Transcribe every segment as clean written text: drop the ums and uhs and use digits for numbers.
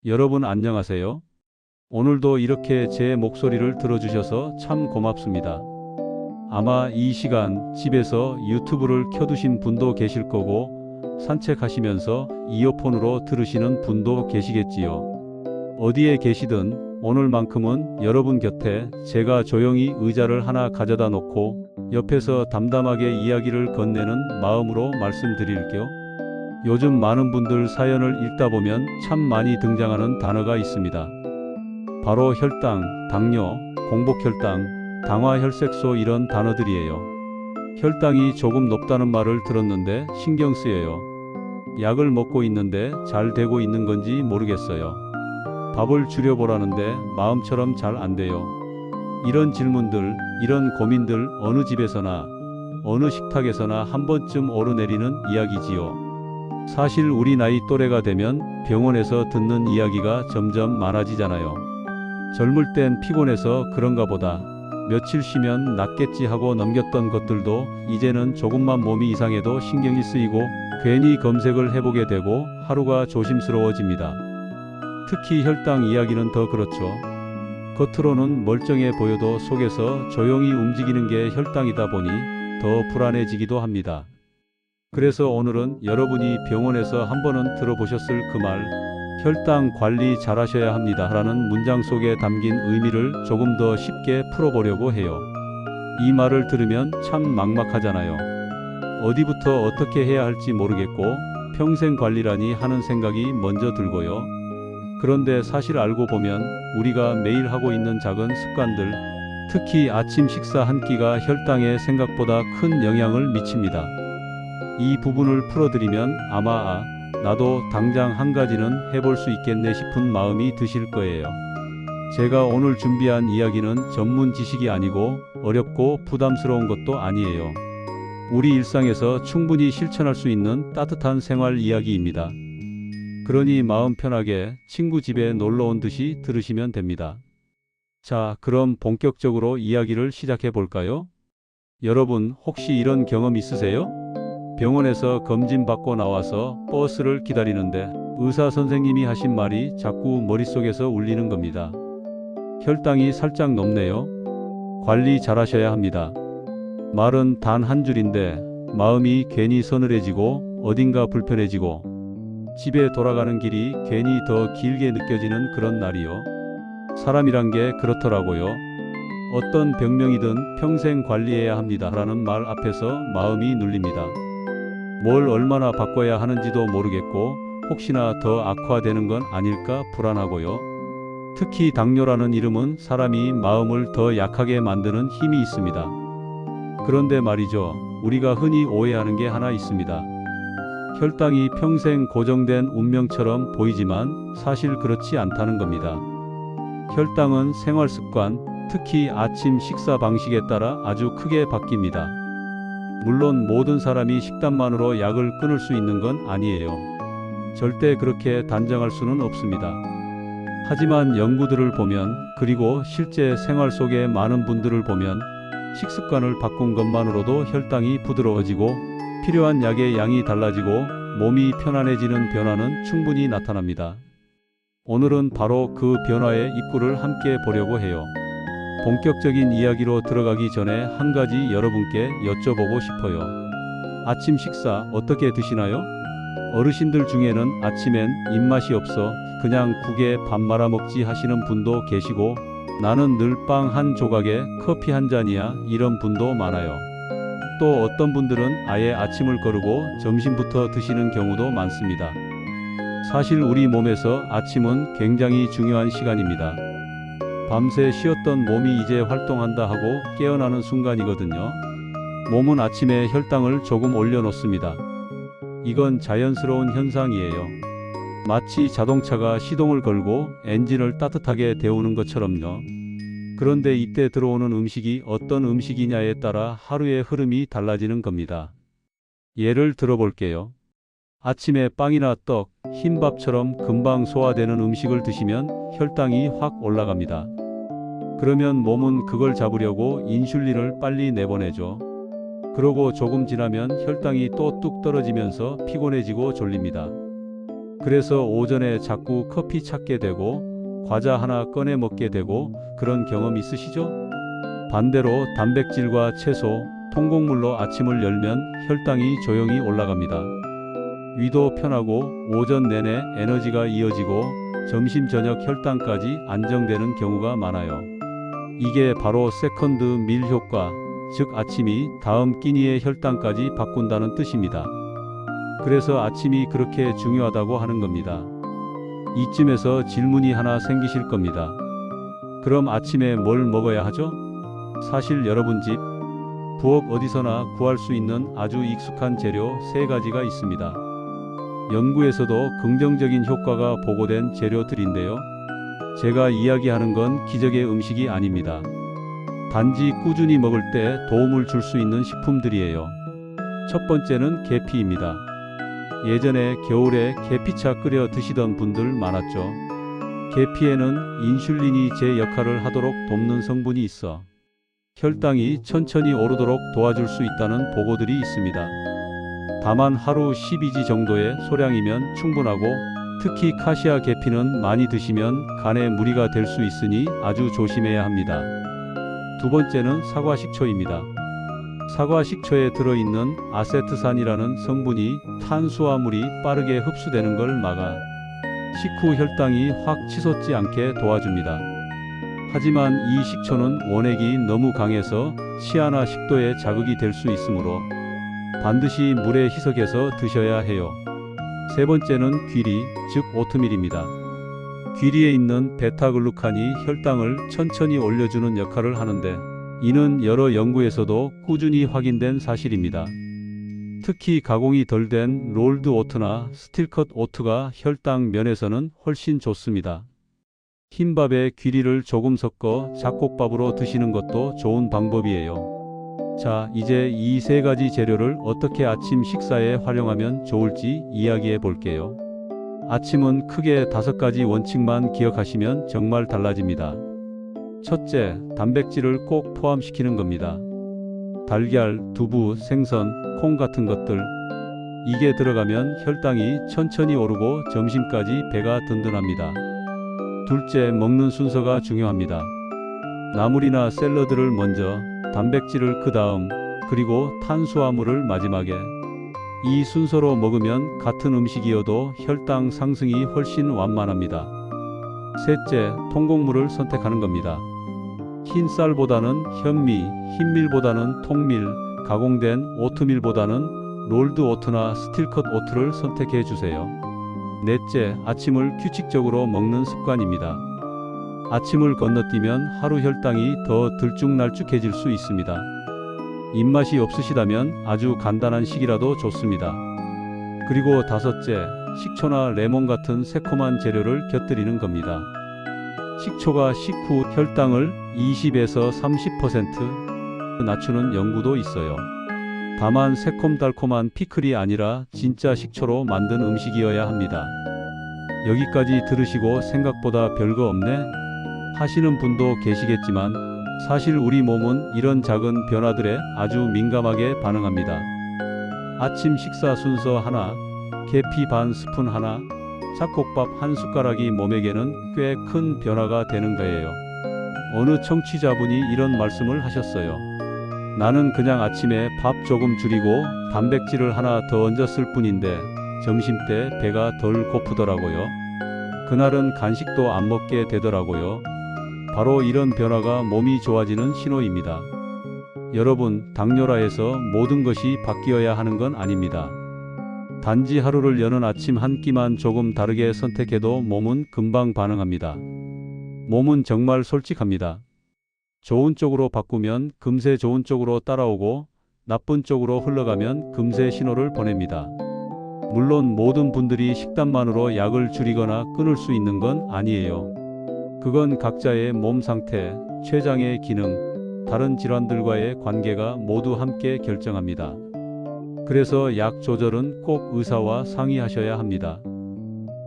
여러분 안녕하세요. 오늘도 이렇게 제 목소리를 들어주셔서 참 고맙습니다. 아마 이 시간 집에서 유튜브를 켜두신 분도 계실 거고 산책하시면서 이어폰으로 들으시는 분도 계시겠지요. 어디에 계시든 오늘만큼은 여러분 곁에 제가 조용히 의자를 하나 가져다 놓고 옆에서 담담하게 이야기를 건네는 마음으로 말씀드릴게요. 요즘 많은 분들 사연을 읽다 보면 참 많이 등장하는 단어가 있습니다. 바로 혈당, 당뇨, 공복혈당, 당화혈색소 이런 단어들이에요. 혈당이 조금 높다는 말을 들었는데 신경 쓰여요. 약을 먹고 있는데 잘 되고 있는 건지 모르겠어요. 밥을 줄여보라는데 마음처럼 잘 안 돼요. 이런 질문들, 이런 고민들 어느 집에서나 어느 식탁에서나 한 번쯤 오르내리는 이야기지요. 사실 우리 나이 또래가 되면 병원에서 듣는 이야기가 점점 많아지잖아요. 젊을 땐 피곤해서 그런가 보다, 며칠 쉬면 낫겠지 하고 넘겼던 것들도 이제는 조금만 몸이 이상해도 신경이 쓰이고 괜히 검색을 해보게 되고 하루가 조심스러워집니다. 특히 혈당 이야기는 더 그렇죠. 겉으로는 멀쩡해 보여도 속에서 조용히 움직이는 게 혈당이다 보니 더 불안해지기도 합니다. 그래서 오늘은 여러분이 병원에서 한 번은 들어보셨을 그 말, 혈당 관리 잘하셔야 합니다 라는 문장 속에 담긴 의미를 조금 더 쉽게 풀어보려고 해요. 이 말을 들으면 참 막막하잖아요. 어디부터 어떻게 해야 할지 모르겠고 평생 관리라니 하는 생각이 먼저 들고요. 그런데 사실 알고 보면 우리가 매일 하고 있는 작은 습관들, 특히 아침 식사 한 끼가 혈당에 생각보다 큰 영향을 미칩니다. 이 부분을 풀어드리면 아마 나도 당장 한 가지는 해볼 수 있겠네 싶은 마음이 드실 거예요. 제가 오늘 준비한 이야기는 전문 지식이 아니고 어렵고 부담스러운 것도 아니에요. 우리 일상에서 충분히 실천할 수 있는 따뜻한 생활 이야기입니다. 그러니 마음 편하게 친구 집에 놀러 온 듯이 들으시면 됩니다. 자, 그럼 본격적으로 이야기를 시작해 볼까요? 여러분 혹시 이런 경험 있으세요? 병원에서 검진받고 나와서 버스를 기다리는데 의사 선생님이 하신 말이 자꾸 머릿속에서 울리는 겁니다. 혈당이 살짝 높네요. 관리 잘하셔야 합니다. 말은 단 한 줄인데 마음이 괜히 서늘해지고 어딘가 불편해지고 집에 돌아가는 길이 괜히 더 길게 느껴지는 그런 날이요. 사람이란 게 그렇더라고요. 어떤 병명이든 평생 관리해야 합니다 라는 말 앞에서 마음이 눌립니다. 뭘 얼마나 바꿔야 하는지도 모르겠고 혹시나 더 악화되는 건 아닐까 불안하고요. 특히 당뇨라는 이름은 사람이 마음을 더 약하게 만드는 힘이 있습니다. 그런데 말이죠, 우리가 흔히 오해하는 게 하나 있습니다. 혈당이 평생 고정된 운명처럼 보이지만 사실 그렇지 않다는 겁니다. 혈당은 생활 습관, 특히 아침 식사 방식에 따라 아주 크게 바뀝니다. 물론 모든 사람이 식단만으로 약을 끊을 수 있는 건 아니에요. 절대 그렇게 단정할 수는 없습니다. 하지만 연구들을 보면, 그리고 실제 생활 속의 많은 분들을 보면 식습관을 바꾼 것만으로도 혈당이 부드러워지고 필요한 약의 양이 달라지고 몸이 편안해지는 변화는 충분히 나타납니다. 오늘은 바로 그 변화의 입구를 함께 보려고 해요. 본격적인 이야기로 들어가기 전에 한 가지 여러분께 여쭤보고 싶어요. 아침 식사 어떻게 드시나요? 어르신들 중에는 아침엔 입맛이 없어 그냥 국에 밥 말아 먹지 하시는 분도 계시고, 나는 늘 빵 한 조각에 커피 한 잔이야 이런 분도 많아요. 또 어떤 분들은 아예 아침을 거르고 점심부터 드시는 경우도 많습니다. 사실 우리 몸에서 아침은 굉장히 중요한 시간입니다. 밤새 쉬었던 몸이 이제 활동한다 하고 깨어나는 순간이거든요. 몸은 아침에 혈당을 조금 올려놓습니다. 이건 자연스러운 현상이에요. 마치 자동차가 시동을 걸고 엔진을 따뜻하게 데우는 것처럼요. 그런데 이때 들어오는 음식이 어떤 음식이냐에 따라 하루의 흐름이 달라지는 겁니다. 예를 들어볼게요. 아침에 빵이나 떡, 흰밥처럼 금방 소화되는 음식을 드시면 혈당이 확 올라갑니다. 그러면 몸은 그걸 잡으려고 인슐린을 빨리 내보내죠. 그러고 조금 지나면 혈당이 또 뚝 떨어지면서 피곤해지고 졸립니다. 그래서 오전에 자꾸 커피 찾게 되고 과자 하나 꺼내 먹게 되고 그런 경험 있으시죠? 반대로 단백질과 채소, 통곡물로 아침을 열면 혈당이 조용히 올라갑니다. 위도 편하고 오전 내내 에너지가 이어지고 점심 저녁 혈당까지 안정되는 경우가 많아요. 이게 바로 세컨드 밀 효과, 즉 아침이 다음 끼니의 혈당까지 바꾼다는 뜻입니다. 그래서 아침이 그렇게 중요하다고 하는 겁니다. 이쯤에서 질문이 하나 생기실 겁니다. 그럼 아침에 뭘 먹어야 하죠? 사실 여러분 집, 부엌 어디서나 구할 수 있는 아주 익숙한 재료 3가지가 있습니다. 연구에서도 긍정적인 효과가 보고된 재료들인데요. 제가 이야기하는 건 기적의 음식이 아닙니다. 단지 꾸준히 먹을 때 도움을 줄 수 있는 식품들이에요. 첫 번째는 계피입니다. 예전에 겨울에 계피차 끓여 드시던 분들 많았죠. 계피에는 인슐린이 제 역할을 하도록 돕는 성분이 있어 혈당이 천천히 오르도록 도와줄 수 있다는 보고들이 있습니다. 다만 하루 12지 정도의 소량이면 충분하고 특히 카시아 계피는 많이 드시면 간에 무리가 될 수 있으니 아주 조심해야 합니다. 두 번째는 사과 식초입니다. 사과 식초에 들어있는 아세트산이라는 성분이 탄수화물이 빠르게 흡수되는 걸 막아 식후 혈당이 확 치솟지 않게 도와줍니다. 하지만 이 식초는 원액이 너무 강해서 치아나 식도에 자극이 될 수 있으므로 반드시 물에 희석해서 드셔야 해요. 세 번째는 귀리, 즉 오트밀입니다. 귀리에 있는 베타글루칸이 혈당을 천천히 올려주는 역할을 하는데 이는 여러 연구에서도 꾸준히 확인된 사실입니다. 특히 가공이 덜 된 롤드 오트나 스틸컷 오트가 혈당 면에서는 훨씬 좋습니다. 흰밥에 귀리를 조금 섞어 잡곡밥으로 드시는 것도 좋은 방법이에요. 자, 이제 이 3가지 재료를 어떻게 아침 식사에 활용하면 좋을지 이야기해 볼게요. 아침은 크게 5가지 원칙만 기억하시면 정말 달라집니다. 첫째, 단백질을 꼭 포함시키는 겁니다. 달걀, 두부, 생선, 콩 같은 것들. 이게 들어가면 혈당이 천천히 오르고 점심까지 배가 든든합니다. 둘째, 먹는 순서가 중요합니다. 나물이나 샐러드를 먼저, 단백질을 그 다음, 그리고 탄수화물을 마지막에. 이 순서로 먹으면 같은 음식이어도 혈당 상승이 훨씬 완만합니다. 셋째, 통곡물을 선택하는 겁니다. 흰 쌀보다는 현미, 흰밀보다는 통밀, 가공된 오트밀보다는 롤드 오트나 스틸컷 오트를 선택해 주세요. 넷째, 아침을 규칙적으로 먹는 습관입니다. 아침을 건너뛰면 하루 혈당이 더 들쭉날쭉해질 수 있습니다. 입맛이 없으시다면 아주 간단한 식이라도 좋습니다. 그리고 다섯째, 식초나 레몬 같은 새콤한 재료를 곁들이는 겁니다. 식초가 식후 혈당을 20에서 30% 낮추는 연구도 있어요. 다만 새콤달콤한 피클이 아니라 진짜 식초로 만든 음식이어야 합니다. 여기까지 들으시고 생각보다 별거 없네? 하시는 분도 계시겠지만 사실 우리 몸은 이런 작은 변화들에 아주 민감하게 반응합니다. 아침 식사 순서 하나, 계피 반 스푼 하나, 잡곡밥 한 숟가락이 몸에게는 꽤 큰 변화가 되는 거예요. 어느 청취자분이 이런 말씀을 하셨어요. 나는 그냥 아침에 밥 조금 줄이고 단백질을 하나 더 얹었을 뿐인데 점심때 배가 덜 고프더라고요. 그날은 간식도 안 먹게 되더라고요. 바로 이런 변화가 몸이 좋아지는 신호입니다. 여러분, 당뇨라 해서 모든 것이 바뀌어야 하는 건 아닙니다. 단지 하루를 여는 아침 한 끼만 조금 다르게 선택해도 몸은 금방 반응합니다. 몸은 정말 솔직합니다. 좋은 쪽으로 바꾸면 금세 좋은 쪽으로 따라오고 나쁜 쪽으로 흘러가면 금세 신호를 보냅니다. 물론 모든 분들이 식단만으로 약을 줄이거나 끊을 수 있는 건 아니에요. 그건 각자의 몸 상태, 췌장의 기능, 다른 질환들과의 관계가 모두 함께 결정합니다. 그래서 약 조절은 꼭 의사와 상의하셔야 합니다.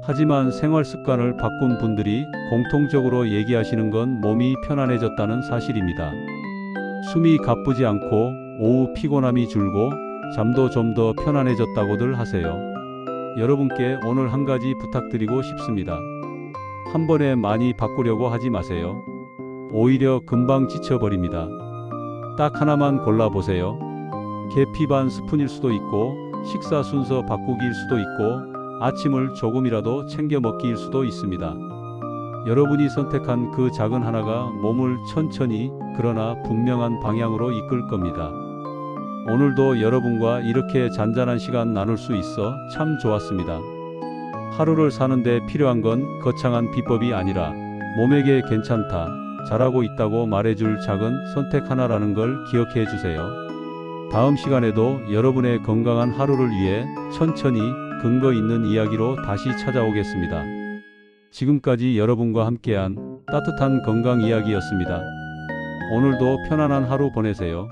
하지만 생활 습관을 바꾼 분들이 공통적으로 얘기하시는 건 몸이 편안해졌다는 사실입니다. 숨이 가쁘지 않고 오후 피곤함이 줄고 잠도 좀 더 편안해졌다고들 하세요. 여러분께 오늘 한 가지 부탁드리고 싶습니다. 한 번에 많이 바꾸려고 하지 마세요. 오히려 금방 지쳐버립니다. 딱 하나만 골라보세요. 계피 반 스푼일 수도 있고, 식사 순서 바꾸기일 수도 있고, 아침을 조금이라도 챙겨 먹기일 수도 있습니다. 여러분이 선택한 그 작은 하나가 몸을 천천히 그러나 분명한 방향으로 이끌 겁니다. 오늘도 여러분과 이렇게 잔잔한 시간 나눌 수 있어 참 좋았습니다. 하루를 사는데 필요한 건 거창한 비법이 아니라 몸에게 괜찮다, 잘하고 있다고 말해줄 작은 선택 하나라는 걸 기억해 주세요. 다음 시간에도 여러분의 건강한 하루를 위해 천천히 근거 있는 이야기로 다시 찾아오겠습니다. 지금까지 여러분과 함께한 따뜻한 건강 이야기였습니다. 오늘도 편안한 하루 보내세요.